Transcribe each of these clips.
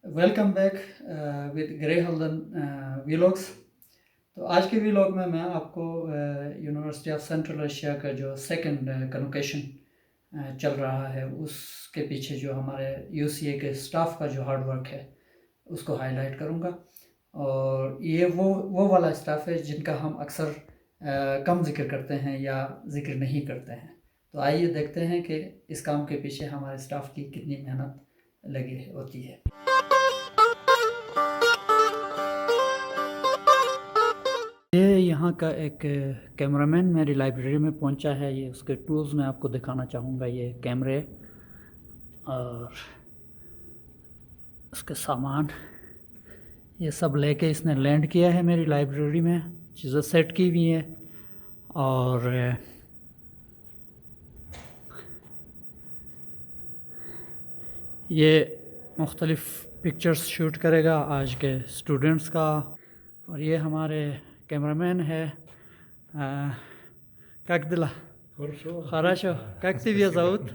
Welcome back with ग्रे हल्दन vlogs. तो आज के व्लॉग में मैं आपको यूनिवर्सिटी ऑफ सेंट्रल एशिया का जो सेकंड कन्वोकेशन चल रहा है उसके पीछे जो हमारे यूसीए के स्टाफ का जो हार्ड वर्क है उसको हाईलाइट करूँगा। और ये वो वाला स्टाफ है जिनका हम अक्सर कम जिक्र करते हैं या जिक्र नहीं करते हैं। तो आइए देखते हैं कि इस काम के पीछे हमारे स्टाफ की कितनी मेहनत लगी होती है। ये यहाँ का एक कैमरामैन मेरी लाइब्रेरी में पहुँचा है। ये उसके टूल्स मैं आपको दिखाना चाहूँगा। ये कैमरे और उसके सामान ये सब लेके इसने लैंड किया है मेरी लाइब्रेरी में। चीज़ें सेट की हुई हैं और ये मुख्तलिफ़ पिक्चर्स शूट करेगा आज के स्टूडेंट्स का। और ये हमारे कैमरामैन है ककदिला खराशो ककतिविया जाऊद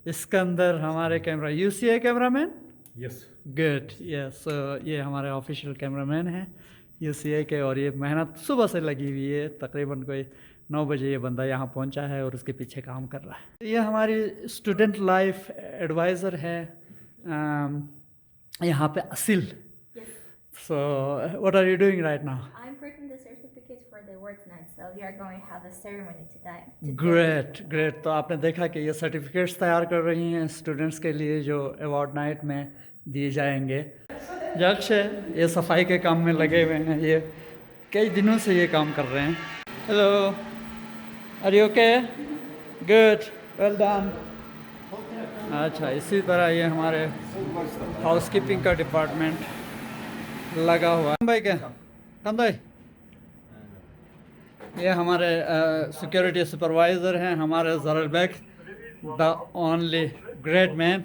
इस्कंदर हमारे camera UCA cameraman. Yes good yes. ये हमारे ऑफिशियल कैमरामैन हैं यूसीए के। और ये मेहनत सुबह से लगी हुई है। तकरीबन कोई 9 बजे ये बंदा यहाँ पहुँचा है और उसके पीछे काम कर रहा है। ये हमारी स्टूडेंट लाइफ एडवाइज़र है यहाँ पे Aseel. So, what are you doing right now? I'm printing the certificates for the awards night, so we are going to have a ceremony today. Great, great। तो आपने देखा कि ये सर्टिफिकेट्स तैयार कर रही हैं स्टूडेंट्स के लिए जो अवार्ड नाइट में दिए जाएंगे। जक्ष ये सफाई के काम में लगे हुए हैं। ये कई दिनों से ये काम कर रहे हैं। Hello, are you okay? Good, well done. अच्छा, इसी तरह ये हमारे हाउसकीपिंग का डिपार्टमेंट लगा हुआ है। भाई क्या कंदाई ये हमारे सिक्योरिटी सुपरवाइज़र हैं हमारे ज़रल बैग द ओनली ग्रेट मैन।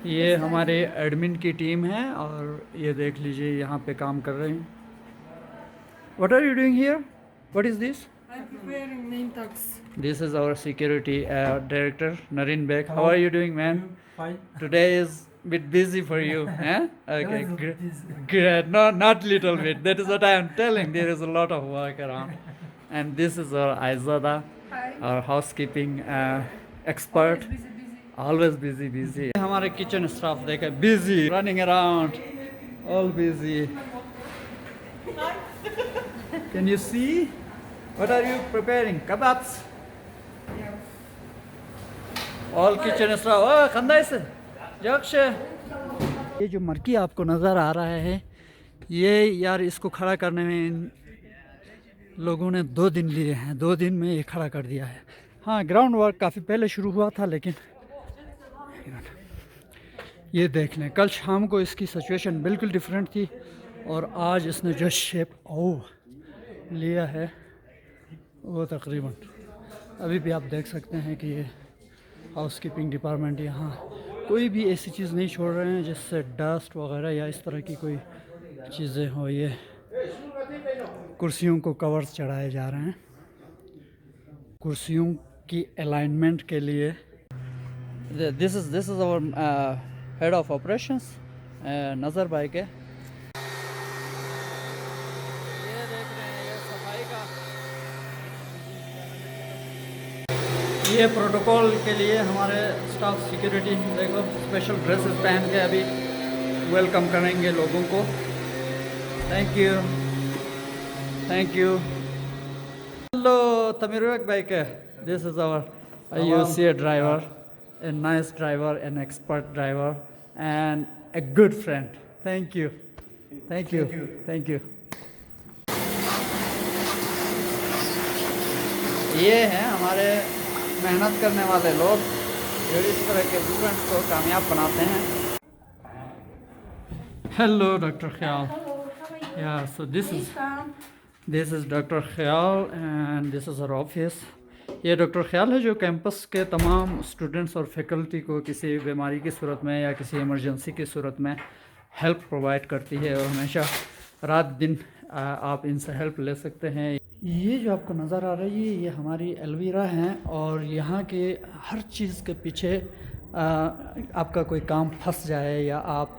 ये हमारे एडमिन की टीम है और ये देख लीजिए यहाँ पे काम कर रहे हैं। What are you doing here? What is this? I'm preparing name tags. This is our security director Nareen Beg. How are you doing, man? Fine. Today is bit busy for you, eh? Okay, Yes, great. No, not little bit. That is what I am telling. There is a lot of work around. And this is our Aizada, Hi. our housekeeping expert. Busy. Always busy, busy. हमारे kitchen staff देखे busy, running around, all busy. Can you see? What are you preparing? Kebabs. All kitchen staff. Oh, खंदा इसे. जक्ष ये जो मरकी आपको नज़र आ रहा है ये यार इसको खड़ा करने में इन लोगों ने 2 दिन लिए हैं। 2 दिन में ये खड़ा कर दिया है। हाँ, ग्राउंड वर्क काफ़ी पहले शुरू हुआ था लेकिन ये देख लें कल शाम को इसकी सिचुएशन बिल्कुल डिफरेंट थी और आज इसने जो शेप लिया है वो तकरीबन अभी भी आप देख सकते हैं कि ये हाउसकीपिंग डिपार्टमेंट यहाँ कोई भी ऐसी चीज़ नहीं छोड़ रहे हैं जिससे डस्ट वगैरह या इस तरह की कोई चीज़ें हो। ये कुर्सियों को कवर्स चढ़ाए जा रहे हैं कुर्सियों की अलाइनमेंट के लिए। This is our head of operations Nazar भाई के। ये प्रोटोकॉल के लिए हमारे स्टाफ सिक्योरिटी देखो स्पेशल ड्रेसेस पहन के अभी वेलकम करेंगे लोगों को। Thank you thank you. Hello तमीरुक भाई के। This is our UCA driver, a nice driver, an expert driver and a good friend. Thank you thank you thank you. ये हैं हमारे मेहनत करने वाले लोग जो इस तरह के स्टूडेंट को कामयाब बनाते हैं। Hello doctor Khayal. Yeah so this is doctor Khayal and this is our office. ये डॉक्टर ख्याल है जो कैंपस के तमाम स्टूडेंट्स और फैकल्टी को किसी बीमारी की सूरत में या किसी इमरजेंसी की सूरत में हेल्प प्रोवाइड करती है और हमेशा रात दिन आप इनसे हेल्प ले सकते हैं। ये जो आपको नज़र आ रही है ये हमारी एलवीरा हैं और यहाँ के हर चीज़ के पीछे आपका कोई काम फंस जाए या आप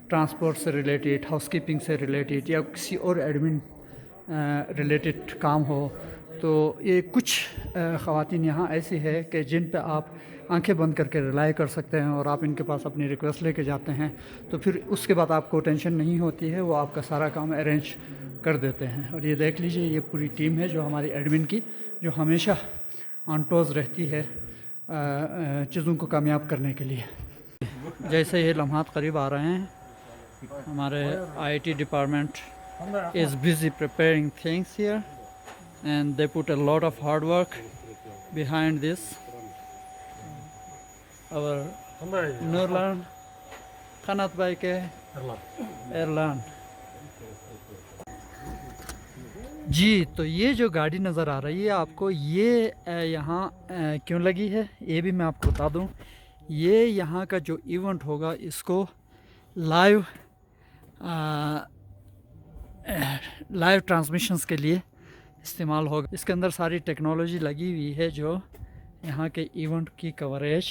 ट्रांसपोर्ट से रिलेटेड, हाउसकीपिंग से रिलेटेड या किसी और एडमिन रिलेटेड काम हो, तो ये कुछ ख़वातीन यहाँ ऐसी है कि जिन पे आप आंखें बंद करके रिलाई कर सकते हैं और आप इनके पास अपनी रिक्वेस्ट लेके जाते हैं, तो फिर उसके बाद आपको टेंशन नहीं होती है, वो आपका सारा काम अरेंज कर देते हैं। और ये देख लीजिए, ये पूरी टीम है जो हमारी एडमिन की, जो हमेशा ऑन टोज रहती है चीज़ों को कामयाब करने के लिए। जैसे ये लम्हात करीब आ रहे हैं, हमारे IT department is busy preparing things here and they put a lot of hard work behind this. Our Nurlan Khanat Bhai ke Erlan जी। तो ये जो गाड़ी नज़र आ रही है आपको, ये यहाँ क्यों लगी है ये भी मैं आपको बता दूँ। ये यहाँ का जो इवेंट होगा इसको लाइव ट्रांसमिशंस के लिए इस्तेमाल होगा। इसके अंदर सारी टेक्नोलॉजी लगी हुई है जो यहाँ के इवेंट की कवरेज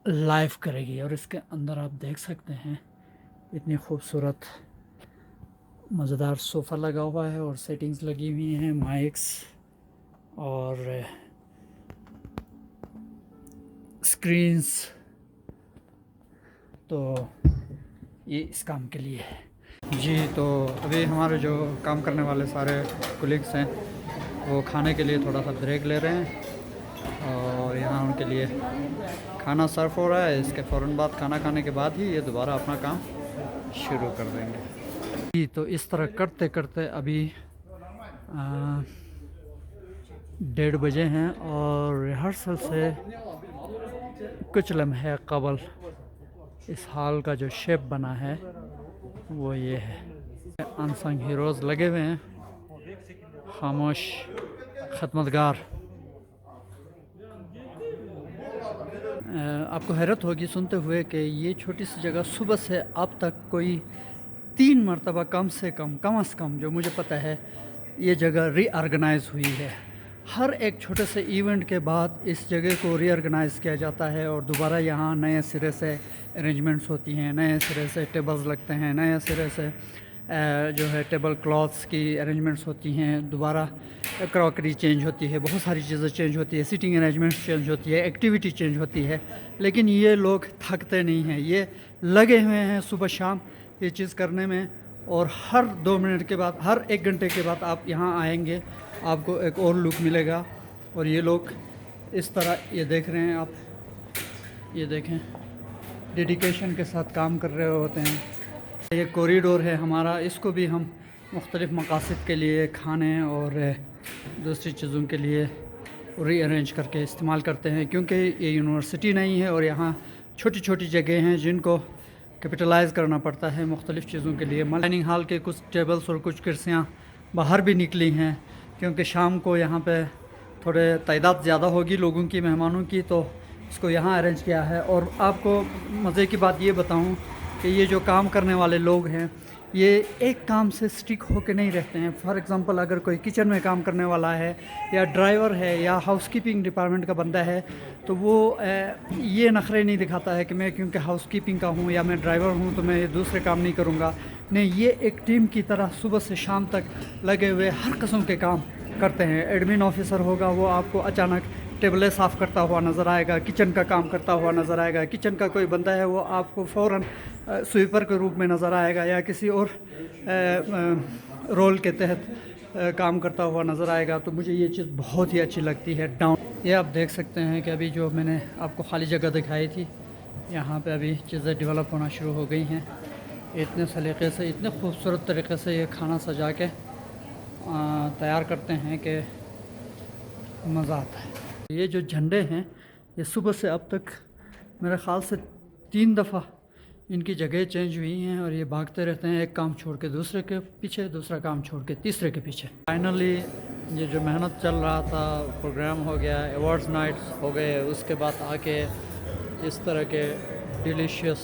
लाइव करेगी। और इसके अंदर आप देख सकते हैं इतनी खूबसूरत मज़ेदार सोफ़ा लगा हुआ है और सेटिंग्स लगी हुई हैं, माइक्स और स्क्रीन्स। तो ये इस काम के लिए है जी। तो अभी हमारे जो काम करने वाले सारे कोलिग्स हैं वो खाने के लिए थोड़ा सा ब्रेक ले रहे हैं और यहाँ उनके लिए खाना सर्व हो रहा है। इसके फ़ौरन बाद, खाना खाने के बाद ही ये दोबारा अपना काम शुरू कर देंगे जी। तो इस तरह करते करते अभी 1:30 बजे हैं और रिहर्सल से कुछ लम्हे कबल इस हाल का जो शेप बना है वो ये है। अनसंग हीरोज़ लगे हुए हैं, खामोश खदमतगार। आपको हैरत होगी सुनते हुए कि ये छोटी सी जगह सुबह से अब तक कोई 3 मरतबा कम से कम जो मुझे पता है ये जगह रीऑर्गेनाइज हुई है। हर एक छोटे से इवेंट के बाद इस जगह को रीऑर्गेनाइज किया जाता है और दोबारा यहाँ नए सिरे से अरेंजमेंट्स होती हैं, नए सिरे से टेबल्स लगते हैं, नए सिरे से जो है टेबल क्लॉथ्स की अरेंजमेंट्स होती हैं, दोबारा क्रॉकरी चेंज होती है, बहुत सारी चीज़ें चेंज होती है, सीटिंग अरेंजमेंट्स चेंज होती है, एक्टिविटी चेंज होती है। लेकिन ये लोग थकते नहीं हैं, ये लगे हुए हैं सुबह शाम ये चीज़ करने में। और हर 2 मिनट के बाद, हर 1 घंटे के बाद आप यहाँ आएंगे, आपको एक और लुक मिलेगा। और ये लोग इस तरह, ये देख रहे हैं आप, ये देखें, डेडिकेशन के साथ काम कर रहे होते हैं। ये कॉरिडोर है हमारा, इसको भी हम मुख्तलिफ़ मकासद के लिए, खाने और दूसरी चीज़ों के लिए रीअरेंज करके इस्तेमाल करते हैं। क्योंकि ये यूनिवर्सिटी नहीं है और यहाँ छोटी छोटी जगह हैं जिनको कैपिटलाइज़ करना पड़ता है मुख्तलिफ़ चीज़ों के लिए। डाइनिंग हॉल के कुछ टेबल्स और कुछ कुर्सियाँ बाहर भी निकली हैं क्योंकि शाम को यहाँ पे थोड़े तादाद ज़्यादा होगी लोगों की, मेहमानों की, तो इसको यहाँ अरेंज किया है। और आपको मज़े की बात ये बताऊँ कि ये जो काम करने वाले लोग हैं ये एक काम से स्टिक होकर नहीं रहते हैं। फॉर एग्ज़ाम्पल, अगर कोई किचन में काम करने वाला है या ड्राइवर है या हाउसकीपिंग डिपार्टमेंट का बंदा है तो वो ये नखरे नहीं दिखाता है कि मैं क्योंकि हाउसकीपिंग का हूँ या मैं ड्राइवर हूँ तो मैं ये दूसरे काम नहीं करूँगा। नहीं, ये एक टीम की तरह सुबह से शाम तक लगे हुए हर किस्म के काम करते हैं। एडमिन ऑफिसर होगा, वो आपको अचानक टेबलें साफ़ करता हुआ नज़र आएगा, किचन का काम करता हुआ नज़र आएगा। किचन का कोई बंदा है वो आपको फ़ौरन स्वीपर के रूप में नज़र आएगा या किसी और रोल के तहत काम करता हुआ नज़र आएगा। तो मुझे ये चीज़ बहुत ही अच्छी लगती है। डाउन ये आप देख सकते हैं कि अभी जो मैंने आपको खाली जगह दिखाई थी, यहाँ पे अभी चीज़ें डेवलप होना शुरू हो गई हैं। इतने सलीक़े से, इतने खूबसूरत तरीक़े से ये खाना सजा के तैयार करते हैं कि मज़ा आता है। ये जो झंडे हैं ये सुबह से अब तक मेरे ख़्याल से 3 दफ़ा इनकी जगह चेंज हुई हैं और ये भागते रहते हैं, एक काम छोड़ के दूसरे के पीछे, दूसरा काम छोड़ के तीसरे के पीछे। फाइनली ये जो मेहनत चल रहा था, प्रोग्राम हो गया, अवार्ड्स नाइट्स हो गए, उसके बाद आके इस तरह के डिलीशियस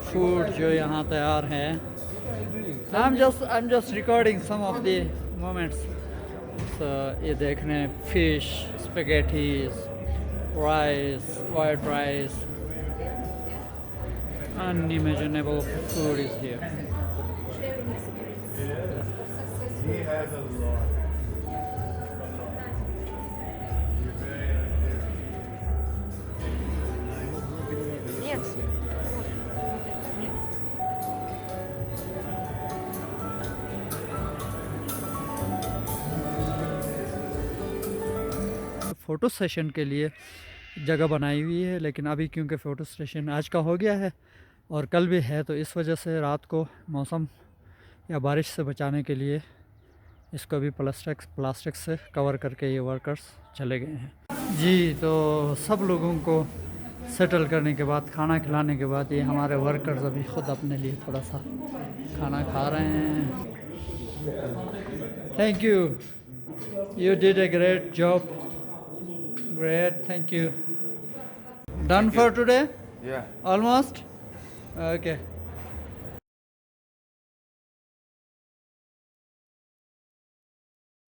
फूड जो यहाँ तैयार हैं। I'm just recording some of the moments. So ये देख रहे हैं fish, spaghettis, rice, white rice. Unimaginable food is here. Sharing experience. He has a lot. Yes. Photo session के लिए जगह बनाई हुई है, लेकिन अभी क्योंकि फ़ोटो सेशन आज का हो गया है और कल भी है, तो इस वजह से रात को मौसम या बारिश से बचाने के लिए इसको अभी प्लास्टिक से कवर करके ये वर्कर्स चले गए हैं जी। तो सब लोगों को सेटल करने के बाद, खाना खिलाने के बाद, ये हमारे वर्कर्स अभी ख़ुद अपने लिए थोड़ा सा खाना खा रहे हैं। Thank you, you did a great job. Great, thank you. Done for today? Yeah. Almost? Okay.